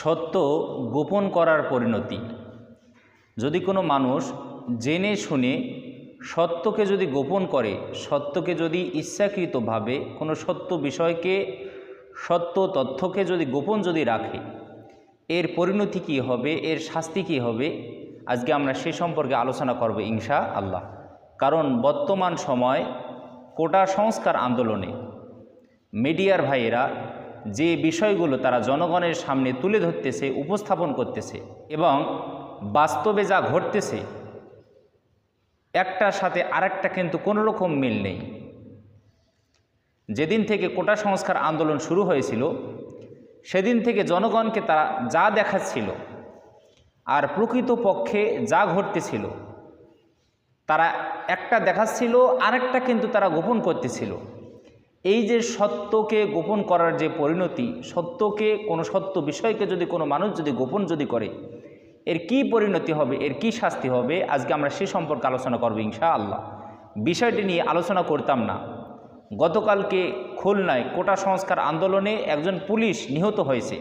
সত্য গোপন করার পরিণতি। যদি কোনো মানুষ জেনে শুনে সত্যকে যদি গোপন করে, সত্যকে যদি ইচ্ছাকৃতভাবে কোনো সত্য বিষয়কে, সত্য তথ্যকে যদি গোপন যদি রাখে, এর পরিণতি কী হবে, এর শাস্তি কী হবে, আজকে আমরা সে সম্পর্কে আলোচনা করব ইনশা আল্লাহ। কারণ বর্তমান সময় কোটা সংস্কার আন্দোলনে মিডিয়ার ভাইয়েরা যে বিষয়গুলো তারা জনগণের সামনে তুলে ধরতেছে, উপস্থাপন করতেছে এবং বাস্তবে যা ঘটতেছে একটার সাথে আরেকটা কিন্তু কোনো রকম মিল নেই। যেদিন থেকে কোটা সংস্কার আন্দোলন শুরু হয়েছিল সেদিন থেকে জনগণকে তারা যা দেখাচ্ছিল আর প্রকৃতপক্ষে যা ঘটতেছিল তারা একটা দেখাচ্ছিল, আরেকটা কিন্তু তারা গোপন করতেছিল। এই যে সত্যকে গোপন করার যে পরিণতি, সত্যকে কোনো সত্য বিষয়কে যদি কোনো মানুষ যদি গোপন যদি করে, এর কি পরিণতি হবে, এর কি শাস্তি হবে, আজকে আমরা সে সম্পর্কে আলোচনা করব ইনশা আল্লাহ। বিষয়টি নিয়ে আলোচনা করতাম না। গতকালকে খুলনায় কোটা সংস্কার আন্দোলনে একজন পুলিশ নিহত হয়েছে।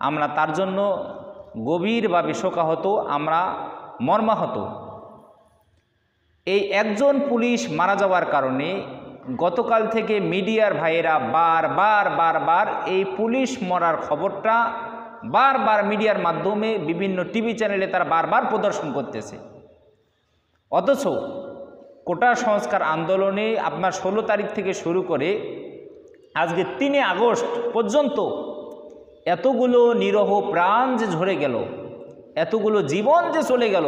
আমরা তার জন্য গভীরভাবে শোকাহত, আমরা মর্মাহত। এই একজন পুলিশ মারা যাওয়ার কারণে গতকাল থেকে মিডিয়ার ভাইয়েরা বারবার এই পুলিশ মরার খবরটা বারবার মিডিয়ার মাধ্যমে বিভিন্ন টিভি চ্যানেলে তারা বারবার প্রদর্শন করতেছে। অথচ কোটা সংস্কার আন্দোলনে আপনার 16 তারিখ থেকে শুরু করে আজকে 3 আগস্ট পর্যন্ত এতগুলো নিরহ প্রাণ যে ঝরে গেল, এতগুলো জীবন যে চলে গেল,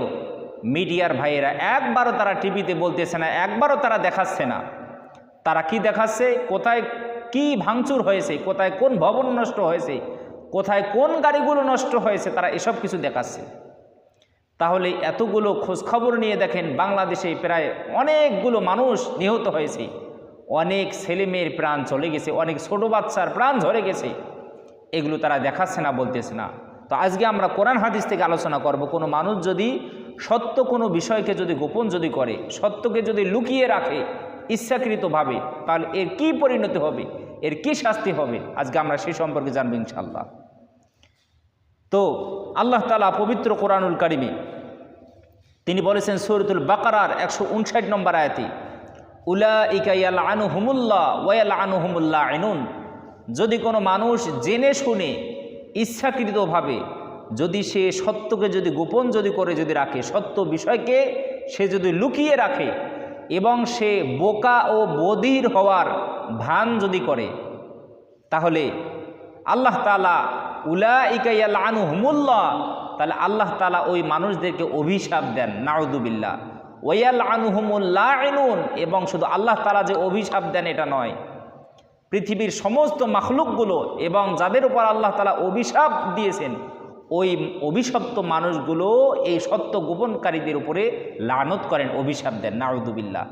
মিডিয়ার ভাইয়েরা একবারও তারা টিভিতে বলতেছে না, একবারও তারা দেখাচ্ছে না। তারা কি দেখাচ্ছে, কোথায় কি ভাঙচুর হয়েছে, কোথায় কোন ভবন নষ্ট হয়েছে, কোথায় কোন গাড়িগুলো নষ্ট হয়েছে, তারা এসব কিছু দেখাচ্ছে। তাহলে এতগুলো খোঁজখবর নিয়ে দেখেন বাংলাদেশে প্রায় অনেকগুলো মানুষ নিহত হয়েছে, অনেক ছেলেমেয়ের প্রাণ চলে গেছে, অনেক ছোট বাচ্চার প্রাণ ঝরে গেছে। এগুলো তারা দেখাচ্ছে না, বলতেছে না। তো আজকে আমরা কোরআন হাদিস থেকে আলোচনা করব। কোনো মানুষ যদি সত্য কোনো বিষয়কে যদি গোপন যদি করে, সত্যকে যদি লুকিয়ে রাখে ইচ্ছাকৃতভাবে, তাহলে এর কি পরিণতি হবে, এর কি শাস্তি হবে, আজকে আমরা সেই সম্পর্কে জানবো ইনশাআল্লাহ। তো আল্লাহ তাআলা পবিত্র কোরআনুল কারিমে তিনি বলেছেন সূরাতুল বাকারার 159 নম্বর আয়াতে, উলাইকা ইয়ালআনুহুমুল্লাহ ওয়া ইয়ালআনুহুমুল লাঈনুন। যদি কোনো মানুষ জেনে শুনে ইচ্ছাকৃতভাবে যদি সে সত্যকে যদি গোপন যদি করে যদি রাখে, সত্য বিষয়কে সে যদি লুকিয়ে রাখে এবং সে বোকা ও বধির হওয়ার ভান যদি করে, তাহলে আল্লাহ তাআলা উলাইকা ইয়ালআনুহুমুল্লাহ, তাহলে আল্লাহ তাআলা ওই মানুষদেরকে অভিশাপ দেন, নাউযুবিল্লাহ। ওয়া ইয়ালআনুহুমুল লাঈনুন, এবং শুধু আল্লাহ তাআলা যে অভিশাপ দেন এটা নয়, পৃথিবীর সমস্ত মাখলুকগুলো এবং যাদের উপর আল্লাহ তাআলা অভিশাপ দিয়েছেন, ওই অভিশপ্ত মানুষগুলো এই সত্য গোপনকারীদের উপরে লানত করেন, অভিশাপ দেন, নাউযুবিল্লাহ।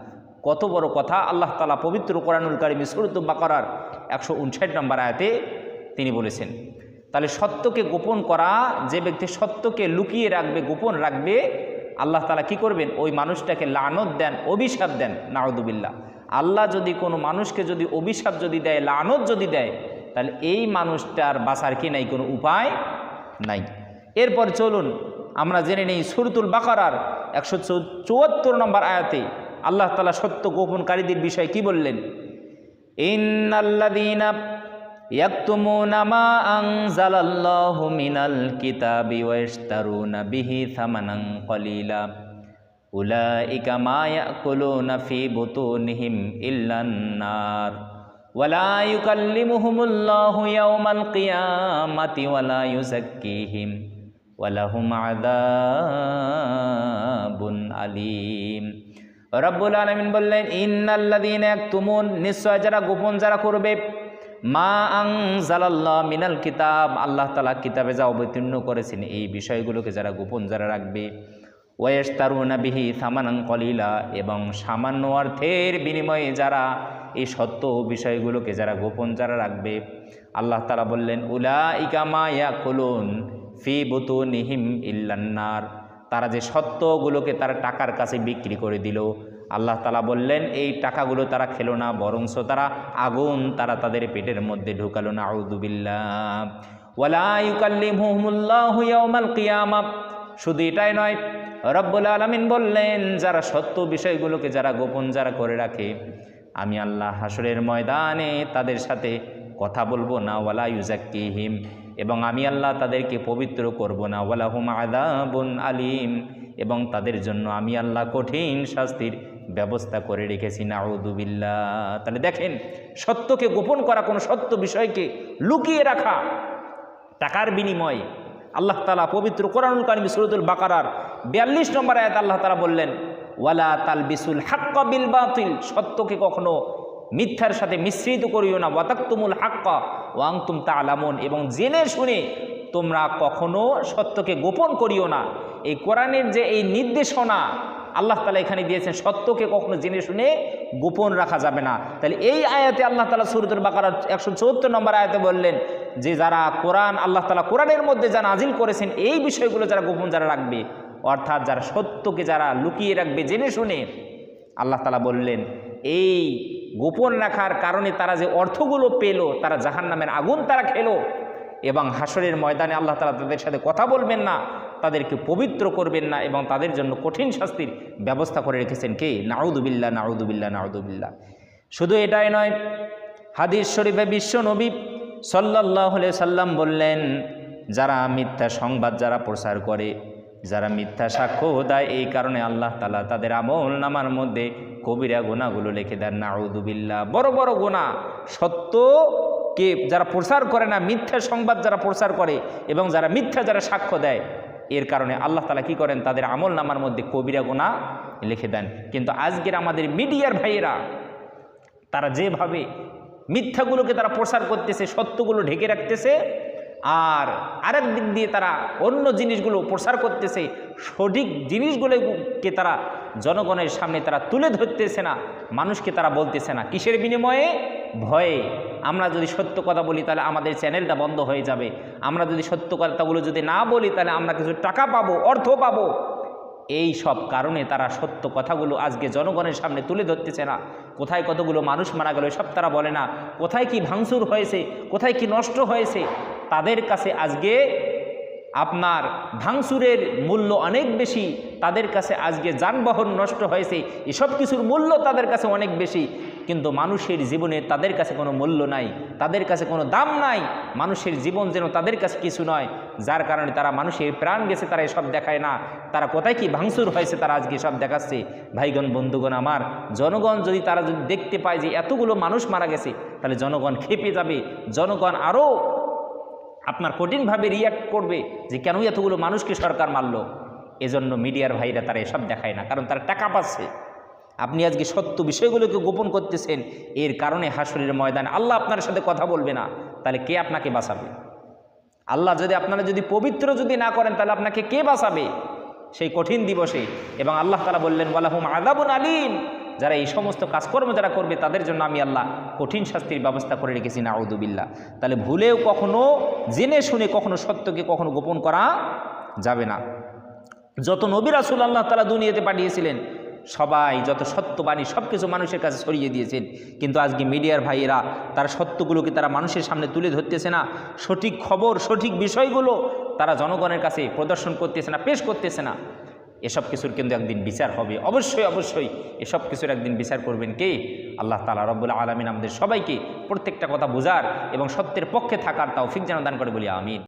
কত বড় কথা আল্লাহ তাআলা পবিত্র কোরআনুল কারীমে সূরাতুল বাকারার 159 নম্বর আয়াতে তিনি বলেছেন। তাহলে সত্যকে গোপন করা, যে ব্যক্তি সত্যকে লুকিয়ে রাখবে, গোপন রাখবে, আল্লাহ তাআলা কি করবেন, ওই মানুষটাকে লানত দেন, অভিশাপ দেন, নাউযুবিল্লাহ। আল্লাহ যদি কোনো মানুষকে যদি অভিশাপ যদি দেয়, লানত যদি দেয়, তাহলে এই মানুষটার বাঁচার কি নাই, কোনো উপায় নাই। এরপর চলুন আমরা জেনে নেই সূরাতুল বাকারার 174 নম্বর আয়াতে আল্লাহ তাআলা সত্য গোপনকারীদের বিষয়ে কি বললেন, ইন্নাল্লাযীনা ইয়াকতুমুনা মা আনজালাল্লাহু মিনাল কিতাবি ওয়া ইশতারুনা বিহি থামানান কলিলা উলাইকা মা ইয়াকুলুনা ফি বুতুনিহিম ইল্লান নার ওয়া লা ইউকাল্লিমুহুমুল্লাহু ইয়াওমাল কিয়ামাতি ওয়া লা ইউযাক্কিহিম ওয়া লাহুম আযাবুন আলীম। রব্বুল আলামিন বললেন, ইন্নাল্লাযীনা ইয়াকতুমুন, নিশ্চয় যারা গোপন যারা করবে, মা আনজালাল্লাহ মিনাল কিতাব, আল্লাহ তাআলা কিতাবে যা অবতীর্ণ করেছেন এই বিষয়গুলোকে যারা গোপন যারা রাখবে, ওয়া ইশতারুনা বিহি থামানান কলিলা, এবং সামান্য অর্থের বিনিময়ে যারা এই সত্য বিষয়গুলোকে যারা গোপন যারা রাখবে, আল্লাহ তাআলা বললেন, উলাইকা মা ইয়াকুলুন ফি বুতুনিহিম ইল্লান নার, তারা যে সত্যগুলোকে তারা টাকার কাছে বিক্রি করে দিল, আল্লাহ তাআলা বললেন এই টাকাগুলো তারা খেলো না, বরংস তারা আগুন তারা তাদের পেটের মধ্যে ঢুকালো, নাউযুবিল্লাহ। ওয়ালা ইউকাল্লিমুহুমুল্লাহু ইয়াওমাল কিয়ামাহ। শুধু এটাই নয়, রব্বুল আলামিন বললেন যারা সত্য বিষয়গুলোকে যারা গোপন যারা করে রাখে, আমি আল্লাহ হাসরের ময়দানে তাদের সাথে কথা বলবো না, ওয়ালা ইউজাক্কিহিম, এবং আমি আল্লাহ তাদেরকে পবিত্র করব না, ওয়ালাহুম আযাবুন আলীম, এবং তাদের জন্য আমি আল্লাহ কঠিন শাস্তির ব্যবস্থা করে রেখেছি। নাউযু বিল্লাহ। তাহলে দেখেন, সত্যকে গোপন করা, কোনো সত্য বিষয়কে লুকিয়ে রাখা টাকার বিনিময়ে, আল্লাহ তাআলা পবিত্র কোরআনুল কারীম সূরাতুল বাকারার 42 নম্বর আয়াত আল্লাহ তাআলা বললেন, ওয়ালা তালবিসুল হাক্কা বিল বাতিল, সত্যকে কখনো মিথ্যার সাথে মিশ্রিত করিও না, ওয়াতাকতুমুল হাক্কা ওয়া আনতুম তা'লামুন, এবং জেনে শুনে তোমরা কখনো সত্যকে গোপন করিও না। এই কোরআনের যে এই নির্দেশনা আল্লাহ তাআলা এখানে দিয়েছেন, সত্যকে কখনো জেনে শুনে গোপন রাখা যাবে না। তাহলে এই আয়াতে আল্লাহ তাআলা সূরাতুল বাকারার 174 নম্বর আয়াতে বললেন যে যারা কোরআন, আল্লাহ তাআলা কোরআনের মধ্যে যা নাজিল করেছেন এই বিষয়গুলো যারা গোপন যারা রাখবে, অর্থাৎ যারা সত্যকে যারা লুকিয়ে রাখবে জেনে শুনে, আল্লাহ তাআলা বললেন এই গোপন রাখার কারণে তারা যে অর্থগুলো পেল, তারা জাহান্নামের আগুন তারা খেলো, এবং হাসরের ময়দানে আল্লাহ তাআলা তাদের সাথে কথা বলবেন না, তাদেরকে পবিত্র করবেন না, এবং তাদের জন্য কঠিন শাস্তির ব্যবস্থা করে রেখেছেন কে? নাউযু বিল্লাহ, নাউযু বিল্লাহ, নাউযু বিল্লাহ। শুধু এটাই নয়, হাদিস শরীফে বিশ্ব নবী সাল্লাল্লাহু আলাইহি সাল্লাম বললেন যারা মিথ্যা সংবাদ যারা প্রচার করে, যারা মিথ্যা সাক্ষ্য দেয়, এই কারণে আল্লাহ তাআলা তাদের আমল নামার মধ্যে কবিরা গুনাহগুলো লিখে দেন। নাউযু বিল্লাহ। বড় বড় গুনাহ, সত্যকে যারা প্রচার করে না, মিথ্যা সংবাদ যারা প্রচার করে এবং যারা মিথ্যা যারা সাক্ষ্য দেয়, এর কারণে আল্লাহ তাআলা কি করেন? তাদের আমল নামার মধ্যে কবিরা গুনাহ লিখে দেন। কিন্তু আজকের আমাদের মিডিয়ার ভাইয়েরা তারা যেভাবে মিথ্যাগুলোকে তারা প্রচার করতেছে, সত্যগুলো ঢেকে রাখতেছে, আর আরেক দিক দিয়ে তারা অন্য জিনিসগুলো প্রচার করতেছে, সঠিক জিনিসগুলোকে তারা জনগণের সামনে তারা তুলে ধরতেছে না, মানুষকে তারা বলতেছে না। কিসের বিনিময়ে? ভয়ে। আমরা যদি সত্য কথা বলি তাহলে আমাদের চ্যানেলটা বন্ধ হয়ে যাবে, আমরা যদি সত্য কথাগুলো যদি না বলি তাহলে আমরা কিছু টাকা পাবো, অর্থ পাবো। এই সব কারণে তারা সত্য কথাগুলো আজকে জনগণের সামনে তুলে ধরতেছে না। কোথায় কতগুলো মানুষ মারা গেল সব তারা বলে না, কোথায় কি ভাঙচুর হয়েছে, কোথায় কি নষ্ট হয়েছে। তাদের কাছে আজকে আপনার ভাঙচুরের মূল্য অনেক বেশি, তাদের কাছে আজকে যানবাহন নষ্ট হয়েছে, এসব কিছুর মূল্য তাদের কাছে অনেক বেশি। কিন্তু মানুষের জীবনে তাদের কাছে কোনো মূল্য নাই, তাদের কাছে কোনো দাম নাই। মানুষের জীবন যেন তাদের কাছে কিছু নয়, যার কারণে তারা মানুষের প্রাণ গেছে তারা এসব দেখায় না, তারা কোথায় কি ভাঙচুর হয়েছে তারা আজকে সব দেখাচ্ছে। ভাইগণ, বন্ধুগণ আমার, জনগণ যদি তারা যদি দেখতে পায় যে এতগুলো মানুষ মারা গেছে, তাহলে জনগণ ক্ষেপে যাবে, জনগণ আরও আপনার কঠিনভাবে রিয়াক্ট করবে যে কেন এতগুলো মানুষকে সরকার মারল। এজন্য মিডিয়ার ভাইরা তারা এসব দেখায় না, কারণ তারা টাকা পাচ্ছে। আপনি আজকে সত্য বিষয়গুলোকে গোপন করতেছেন, এর কারণে হাসরের ময়দানে আল্লাহ আপনার সাথে কথা বলবে না, তাহলে কে আপনাকে বাঁচাবে? আল্লাহ যদি আপনারা যদি পবিত্র যদি না করেন তাহলে আপনাকে কে বাঁচাবে সেই কঠিন দিবসে? এবং আল্লাহ তাআলা বললেন ওয়ালাহুম আযাবুন আলীম, যারা এই সমস্ত কাজকর্ম যারা করবে তাদের জন্য আমি আল্লাহ কঠিন শাস্তির ব্যবস্থা করে রেখেছি। নাউযু বিল্লাহ। তাহলে ভুলেও কখনো জেনে শুনে কখনো সত্যকে কখনো গোপন করা যাবে না। যত নবী রাসূল আল্লাহ তাআলা দুনিয়াতে পাঠিয়েছিলেন, সবাই যত সত্যবাণী সব কিছু মানুষের কাছে ছড়িয়ে দিয়েছেন। কিন্তু আজকে মিডিয়ার ভাইয়েরা তারা সত্যগুলোকে তারা মানুষের সামনে তুলে ধরতেছে না, সঠিক খবর সঠিক বিষয়গুলো তারা জনগণের কাছে প্রদর্শন করতেছে না, পেশ করতেছে না। এসব কিছুর কিন্তু একদিন বিচার হবে, অবশ্যই অবশ্যই এসব কিছুর একদিন বিচার করবেন কে? আল্লাহ তাআলা রব্বুল আলামিন আমাদের সবাইকে প্রত্যেকটা কথা বোঝার এবং সত্যের পক্ষে থাকার তৌফিক যেন দান করে বলি আমিন।